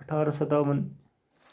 1857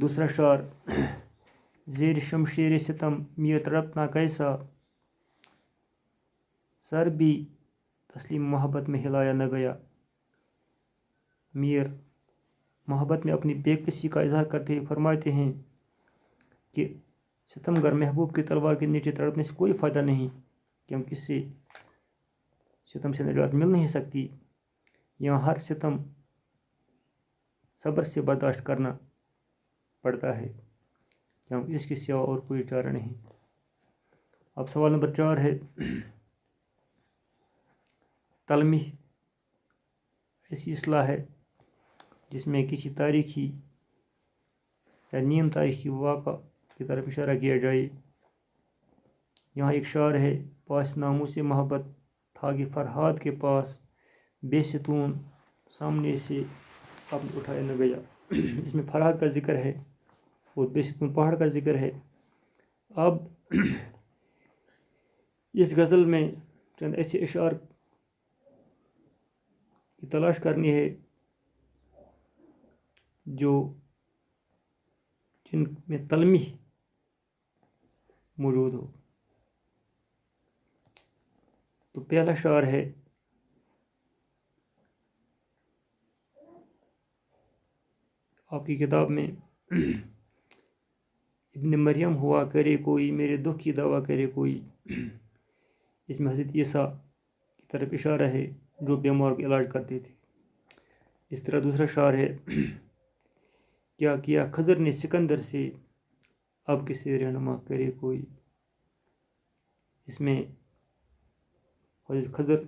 دوسرا شعر زیر شمشیر ستم میر تڑپنا کیسا، سر بھی تسلیم محبت میں ہلایا نہ گیا۔ میر محبت میں اپنی بے کسی کا اظہار کرتے ہوئے فرماتے ہیں کہ ستمگر محبوب کی تلوار کے نیچے تڑپنے سے کوئی فائدہ نہیں، کیونکہ اس سے ستم سے نجات مل نہیں سکتی۔ یہاں ہر ستم صبر سے برداشت کرنا پڑتا ہے، کیونکہ اس کے سوا اور کوئی چارہ نہیں۔ اب سوال نمبر 4 ہے، تلمیح ایسی اصطلاح ہے جس میں کسی تاریخی یا نیم تاریخی واقعہ کی طرف اشارہ کیا جائے۔ یہاں ایک شعر ہے، پاس ناموں سے محبت تھا کہ فرہاد کے پاس، بے ستون سامنے سے اب اٹھایا نہ گیا۔ اس میں فرہاد کا ذکر ہے اور بے ستون پہاڑ کا ذکر ہے۔ اب اس غزل میں چند ایسے اشعار کی تلاش کرنی ہے جن میں تلمیح موجود ہو۔ تو پہلا شعر ہے، آپ کی کتاب میں ابن مریم ہوا کرے کوئی، میرے دکھ کی دوا کرے کوئی۔ اس میں حضرت عیسیٰ کی طرف اشارہ ہے جو بیمار کا علاج کرتے تھے۔ اس طرح دوسرا شعر ہے، کیا کیا خضر نے سکندر سے، اب کسے رہنما کرے کوئی۔ اس میں حضرت خضر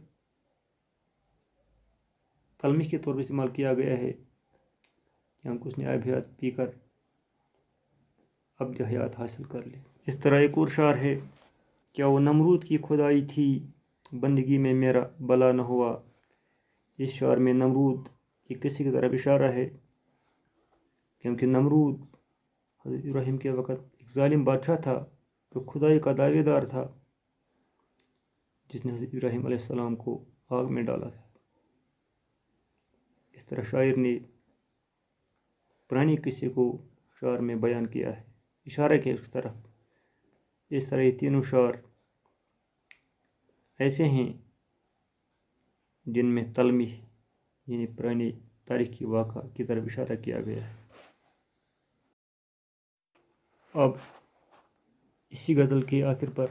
تلمیح کے طور پر استعمال کیا گیا ہے، کیونکہ اس نے آب حیات پی کر اب حیات حاصل کر لی۔ اس طرح ایک اور شعر ہے، کیا وہ نمرود کی خدائی تھی، بندگی میں میرا بلا نہ ہوا۔ اس شعر میں نمرود کی کسی کی طرف اشارہ ہے، کیونکہ نمرود حضرت ابراہیم کے وقت ایک ظالم بادشاہ تھا جو خدائی کا دعوے دار تھا، جس نے حضرت ابراہیم علیہ السلام کو آگ میں ڈالا تھا۔ اس طرح شاعر نے پرانی قصے کو شعر میں بیان کیا ہے، اشارہ کیا اس طرف۔ اس طرح یہ تینوں شعر ایسے ہیں جن میں تلمیح یعنی پرانی تاریخی واقعہ کی طرف اشارہ کیا گیا ہے۔ اب اسی غزل کے آخر پر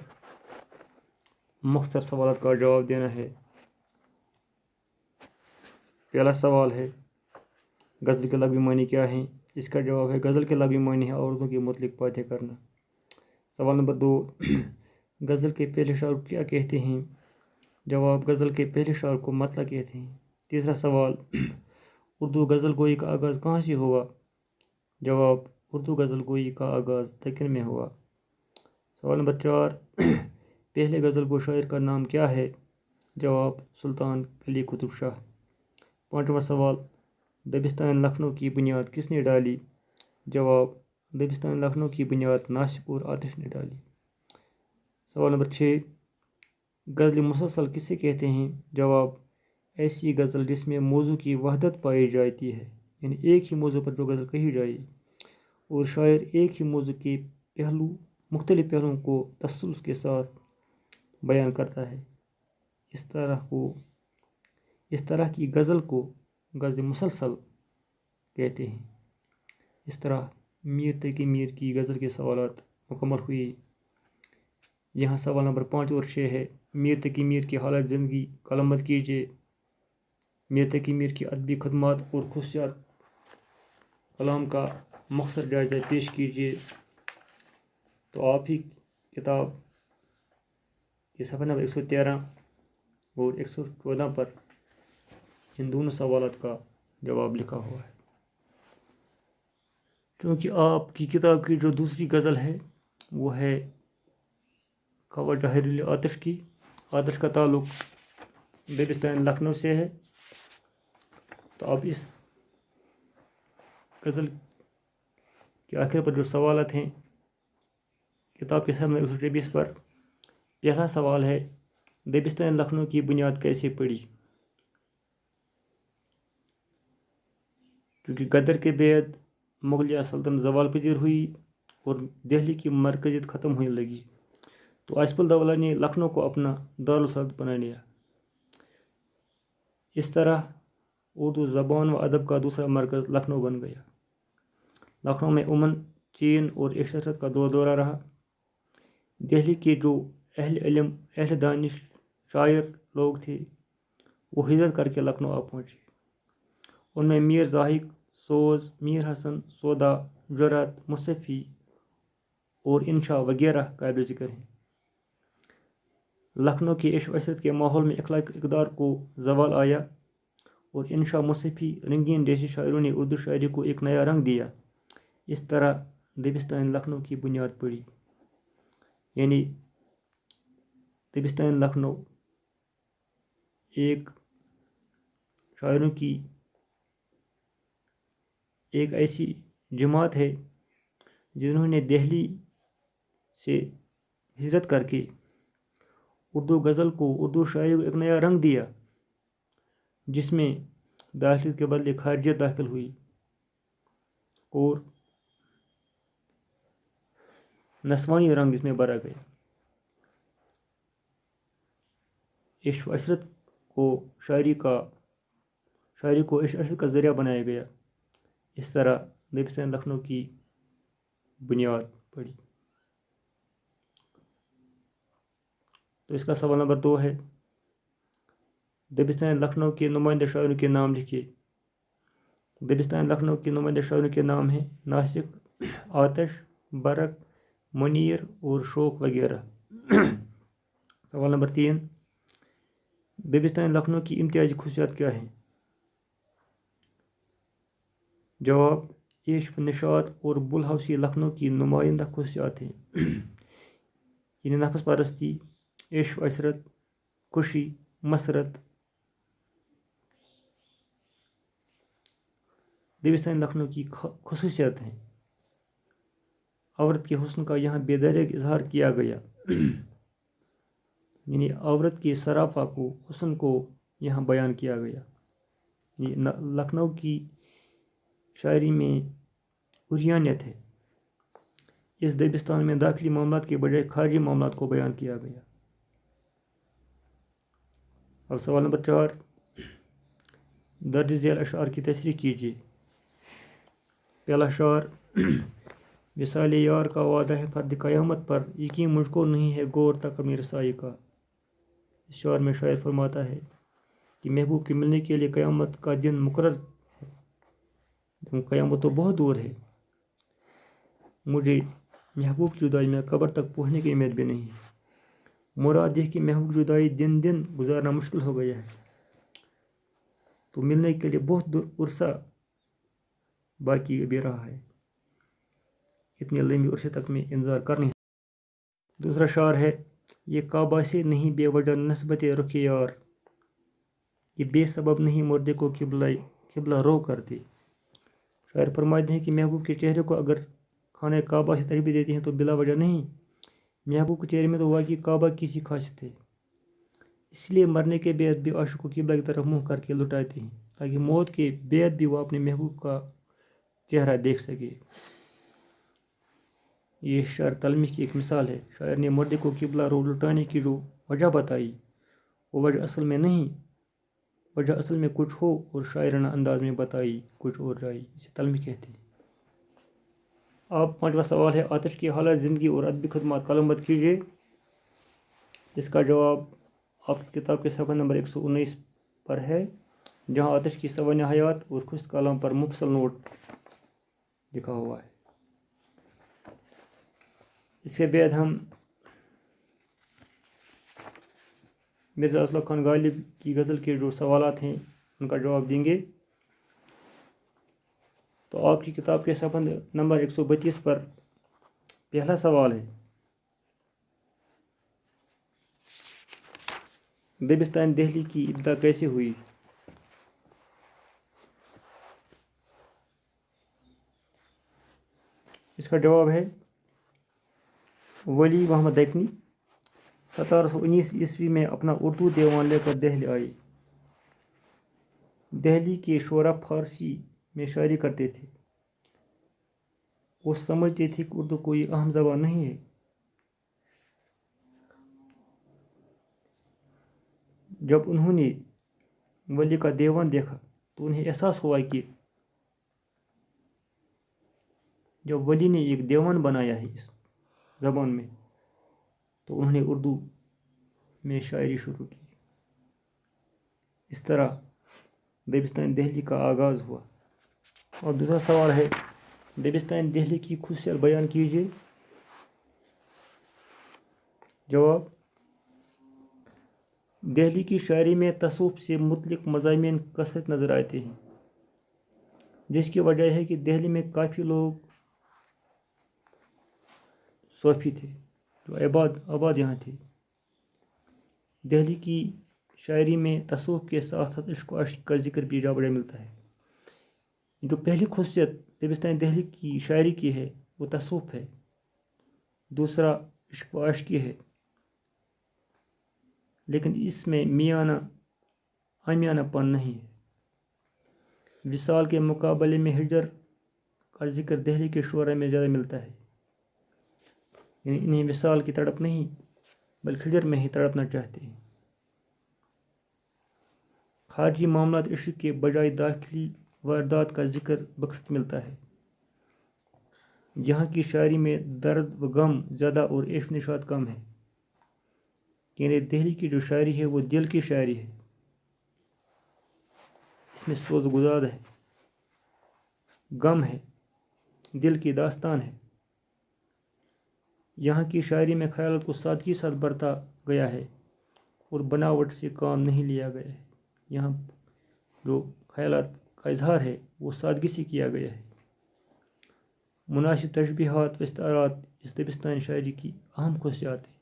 مختصر سوالات کا جواب دینا ہے۔ پہلا سوال ہے، غزل کے لغوی معنی کیا ہیں؟ اس کا جواب ہے، غزل کے لغوی معنی ہے عورتوں کے متعلق باتیں کرنا۔ سوال نمبر 2، غزل کے پہلے شعر کو کیا کہتے ہیں؟ جواب، غزل کے پہلے شعر کو مطلع کہتے ہیں۔ تیسرا سوال، اردو غزل گوئی کا آغاز کہاں سے ہوا؟ جواب، اردو غزل گوئی کا آغاز دکن میں ہوا۔ سوال نمبر 4، پہلے غزل گو شاعر کا نام کیا ہے؟ جواب، سلطان قلی قطب شاہ۔ پانچواں سوال، دبستان لکھنؤ کی بنیاد کس نے ڈالی؟ جواب، دبستان لکھنؤ کی بنیاد ناصر اور آتش نے ڈالی۔ سوال نمبر 6، غزل مسلسل کسے کہتے ہیں؟ جواب، ایسی غزل جس میں موضوع کی وحدت پائی جاتی ہے، یعنی ایک ہی موضوع پر جو غزل کہی جائے اور شاعر ایک ہی موضوع کے مختلف پہلوؤں کو تسلسل کے ساتھ بیان کرتا ہے، اس طرح کی غزل کو غزل مسلسل کہتے ہیں۔ اس طرح میر تقی میر کی غزل کے سوالات مکمل ہوئی۔ یہاں سوال نمبر 5 اور 6 ہے، میر تقی میر کی حالت زندگی کلمبند کیجیے۔ میر تقی میر کی ادبی خدمات اور خصوصیات کلام کا مختصر جائزہ پیش کیجیے۔ تو آپ ہی کتاب کے صفحہ نمبر 113 اور 114 پر ان دونوں سوالات کا جواب لکھا ہوا ہے۔ چونکہ آپ کی کتاب کی جو دوسری غزل ہے وہ ہے خواجہ حریری آتش کی، آتش کا تعلق دبستان لکھنؤ سے ہے، تو اب اس غزل کے آخر پر جو سوالات ہیں کتاب کے صفحہ نمبر 124 پر، پہلا سوال ہے، دبستان لکھنؤ کی بنیاد کیسے پڑی؟ کیونکہ غدر کے بعد مغلیہ سلطنت زوال پذیر ہوئی اور دہلی کی مرکزیت ختم ہونے لگی تو آصف الدولہ نے لکھنؤ کو اپنا دارالسلطنت بنا لیا۔ اس طرح اردو زبان و ادب کا دوسرا مرکز لکھنؤ بن گیا۔ لکھنؤ میں عموماً چین اور عشرت کا دورہ رہا۔ دہلی کے جو اہل علم، اہل دانش، شاعر لوگ تھے وہ ہجرت کر کے لکھنؤ آ پہنچے۔ ان میں میر زاہد، سوز، میر حسن، سودا، جرات، مصفی اور انشا وغیرہ قابل ذکر ہیں۔ لکھنؤ کے عشق و عشرت کے ماحول میں اخلاق اقدار کو زوال آیا اور انشا، مصفی، رنگین جیسے شاعروں نے اردو شاعری کو ایک نیا رنگ دیا۔ اس طرح دبستان لکھنؤ کی بنیاد پڑی، یعنی دبستان لکھنؤ ایک شاعروں کی ایک ایسی جماعت ہے جنہوں نے دہلی سے ہجرت کر کے اردو غزل کو، اردو شاعری کو ایک نیا رنگ دیا، جس میں داخلیت کے بدلے خارجیت داخل ہوئی اور نسوانی رنگ اس میں بھرا گیا۔ عشق و عشرت کو شاعری کو عشق و عشرت کا ذریعہ بنایا گیا۔ اس طرح دبستان لکھنؤ کی بنیاد پڑی۔ تو اس کا سوال نمبر 2 ہے، دبستان لکھنؤ کے نمائندہ شاعروں کے نام لکھیے۔ دبستان لکھنؤ کے نمائندہ شاعروں کے نام ہیں ناسک، آتش، برق، منیر اور شوق وغیرہ۔ سوال نمبر 3، دبستان لکھنؤ کی امتیازی خصوصیات کیا ہیں؟ جواب، عشق، نشاط اور بلحوثی لکھنؤ کی نمائندہ خصوصیات ہیں، یعنی نفس پرستی، عشق و عشرت، خوشی، مسرت۔ دبستان لکھنؤ کی خصوصیات ہیں، عورت کے حسن کا یہاں بے دریغ اظہار کیا گیا، یعنی عورت کے سراپا کو، حسن کو یہاں بیان کیا گیا۔ لکھنؤ کی شاعری میں عریانیت ہے۔ اس دبستان میں داخلی معاملات کے بجائے خارجی معاملات کو بیان کیا گیا۔ اب سوال نمبر 4، درج ذیل اشعار کی تصریح کیجیے۔ پہلا شعر، وصال یار کا وعدہ ہے فرد قیامت پر، یقین مجھ کو نہیں ہے غور تک امیر رسائی کا۔ اس شعر میں شاعر فرماتا ہے کہ محبوب کے ملنے کے لیے قیامت کا دن مقرر ہے، قیامت تو بہت دور ہے، مجھے محبوب کی جدائی میں قبر تک پہنچنے کی امید بھی نہیں ہے۔ مراد یہ کہ محبوب کی جدائی دن دن گزارنا مشکل ہو گیا ہے، تو ملنے کے لیے بہت دور عرصہ باقی بھی رہا ہے، اتنی لمبی عرصے تک میں انتظار کر نہیں۔ دوسرا شعر ہے، یہ کعبہ سے نہیں بے وجہ نسبت رخ یار، یہ بے سبب نہیں مردے کو قبلہ رو کر دے۔ شاعر فرماتے ہیں کہ محبوب کے چہرے کو اگر خانہ کعبہ سے تشبیہ دیتے ہیں تو بلا وجہ نہیں، محبوب کے چہرے میں تو واقعی کعبہ کی سی خاصیت ہے، اس لیے مرنے کے بعد بھی عاشق کو قبلہ کی طرف منہ کر کے لٹاتے ہیں تاکہ موت کے بعد بھی وہ اپنے محبوب کا چہرہ دیکھ سکے۔ یہ شعر تلمیح کی ایک مثال ہے۔ شاعر نے مردے کو قبلہ رو لٹانے کی جو وجہ بتائی وہ وجہ اصل میں نہیں، وجہ اصل میں کچھ ہو اور شاعرانہ انداز میں بتائی کچھ اور جائے، اسے تلمیح کہتے ہیں۔ اب 5واں سوال ہے، آتش کی حالات زندگی اور ادبی خدمات قلم بند کیجیے۔ اس کا جواب آپ کی کتاب کے صفحہ نمبر 119 پر ہے، جہاں آتش کی سوانح حیات اور خشک کلام پر مفصل نوٹ لکھا ہوا ہے۔ اس کے بعد ہم مرزا اسلم خان غالب کی غزل کے جو سوالات ہیں ان کا جواب دیں گے۔ تو آپ کی کتاب کے صفحہ نمبر 132 پر پہلا سوال ہے، دبستان دہلی کی ابتدا کیسے ہوئی؟ اس کا جواب ہے، ولی محمد دیکھنی 1719 عیسوی میں اپنا اردو دیوان لے کر دہلی آئے۔ دہلی کے شعراء فارسی میں شاعری کرتے تھے، وہ سمجھتے تھے کہ اردو کوئی اہم زبان نہیں ہے. جب انہوں نے ولی کا دیوان دیکھا تو انہیں احساس ہوا کہ جب ولی نے ایک دیوان بنایا ہے اس زبان میں تو انہوں نے اردو میں شاعری شروع کی. اس طرح دبستان دہلی کا آغاز ہوا. اور دوسرا سوال ہے دبستان دہلی کی خصوصیات بیان کیجیے. جواب: دہلی کی شاعری میں تصوف سے متعلق مضامین کثرت نظر آتے ہیں، جس کی وجہ ہے کہ دہلی میں کافی لوگ صوفی تھے جو آباد یہاں تھے. دہلی کی شاعری میں تصوف کے ساتھ ساتھ عشق و عشق کا ذکر بھی جا بڑا ملتا ہے. جو پہلی خصوصیت دبستان دہلی کی شاعری کی ہے وہ تصوف ہے. دوسرا عشق و عشقی ہے، لیکن اس میں میانہ عامیانہ پن نہیں ہے. وصال کے مقابلے میں ہجر کا ذکر دہلی کے شعراء میں زیادہ ملتا ہے. یعنی انہیں وصال کی تڑپ نہیں بلکہ ہجر میں ہی تڑپنا چاہتے ہیں. خارجی معاملات عشق کے بجائے داخلی واردات کا ذکر بخت ملتا ہے. یہاں کی شاعری میں درد و غم زیادہ اور عشق نشاط کم ہے. یعنی دہلی کی جو شاعری ہے وہ دل کی شاعری ہے. اس میں سوز گزار ہے، غم ہے، دل کی داستان ہے. یہاں کی شاعری میں خیالات کو سادگی ساتھ برتا گیا ہے اور بناوٹ سے کام نہیں لیا گیا ہے. یہاں جو خیالات کا اظہار ہے وہ سادگی سے کیا گیا ہے. مناسب تشبیہات و استعارات اس دبستانی شاعری کی اہم خصوصیات ہیں.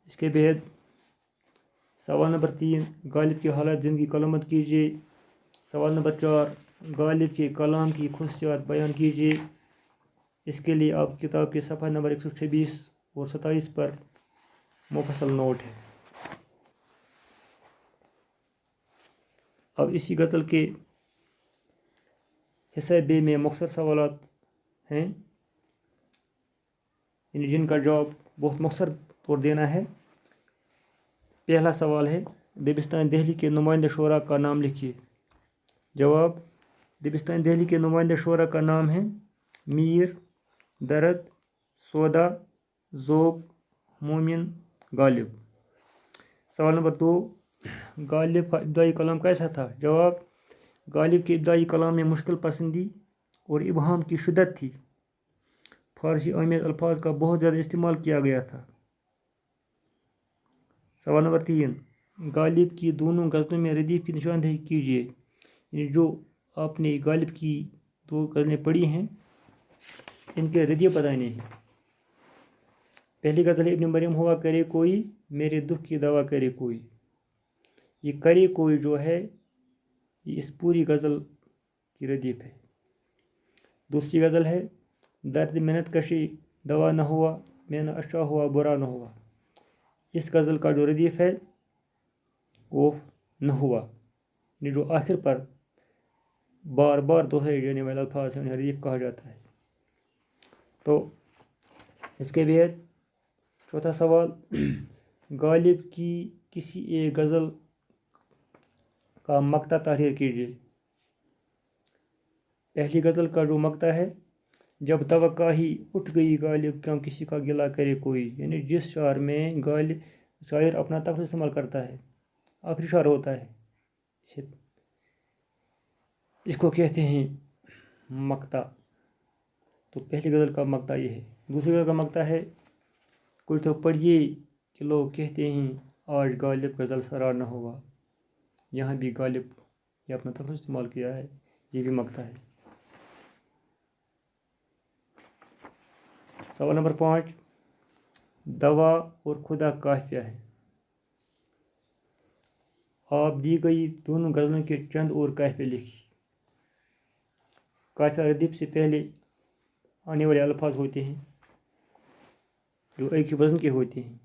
اس کے بعد سوال نمبر 3 غالب کی حالات زندگی کا علامت کیجیے. سوال نمبر 4 غالب کے کلام کی خصوصیات بیان کیجیے. اس کے لیے آپ کتاب کے صفحہ نمبر 126 اور 27 پر مفصل نوٹ ہے. اب اسی غزل کے حصہ بے میں مختصر سوالات ہیں جن کا جواب بہت مختصر طور دینا ہے. پہلا سوال ہے دبستان دہلی کے نمائندہ شعراء کا نام لکھیے. جواب: دبستان دہلی کے نمائندہ شعراء کا نام ہے میر، درد، سودا، ذوق، مومن، غالب. سوال نمبر 2 غالب کا ابتدائی کلام کیسا تھا؟ جواب: غالب کے ابتدائی کلام میں مشکل پسندی اور ابہام کی شدت تھی. فارسی آمیز الفاظ کا بہت زیادہ استعمال کیا گیا تھا. سوال نمبر 3 غالب کی دونوں غزلوں میں ردیف کی نشاندہی کیجیے. یعنی جو آپ نے غالب کی 2 غزلیں پڑھی ہیں ان کے ردیف بتانے ہیں. پہلی غزل ابن مریم ہوا کرے کوئی، میرے دکھ کی دوا کرے کوئی. یہ کرے کوئی جو ہے یہ اس پوری غزل کی ردیف ہے. دوسری غزل ہے درد محنت کشی دوا نہ ہوا، میں نہ اچھا ہوا برا نہ ہوا. اس غزل کا جو ردیف ہے وہ نہ ہوا، یعنی جو آخر پر بار بار دہرائے جانے والے الفاظ ہیں انہیں ردیف کہا جاتا ہے. تو اس کے بعد چوتھا سوال غالب کی کسی ایک غزل کا مقطع تحریر کیجیے. پہلی غزل کا جو مقطع ہے جب توقع ہی اٹھ گئی غالب کیوں کسی کا گلہ کرے کوئی. یعنی جس شعر میں شاعر اپنا تلفظ استعمال کرتا ہے، آخری شعر ہوتا ہے، اس کو کہتے ہیں مقطع. تو پہلی غزل کا مقطع یہ ہے. دوسری غزل کا مقطع ہے کچھ تو پڑھیے کہ لوگ کہتے ہیں آج غالب غزل سرا نہ ہوا. یہاں بھی غالب یہ اپنا تلفظ استعمال کیا ہے، یہ بھی مقطع ہے. سوال نمبر 5 دوا اور خدا کافیہ ہے. آپ دی گئی دونوں غزلوں کے چند اور کافیہ لکھی. کافیہ ردیف سے پہلے آنے والے الفاظ ہوتے ہیں جو ایک ہی وزن کے ہوتے ہیں.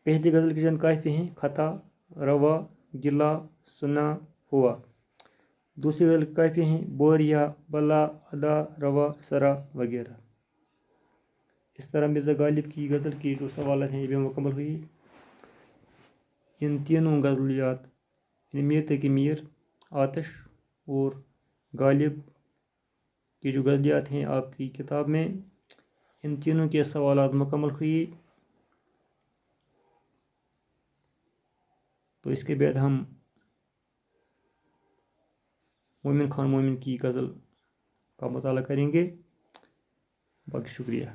پہلی غزل کے چند کافیہ ہیں خطا، روا، گلا، سنا ہوا۔ دوسری غزل کے قافیے ہیں بوریا بلا ادا روا سرا وغیرہ۔ اس طرح مرزا غالب کی غزل کی جو سوالات ہیں یہ بھی مکمل ہوئی۔ ان تینوں غزلیات یعنی میر تقی میر، آتش اور غالب کی جو غزلیات ہیں آپ کی کتاب میں، ان تینوں کے سوالات مکمل ہوئی۔ تو اس کے بعد ہم مومن خان مومن کی غزل کا مطالعہ کریں گے۔ باقی شکریہ۔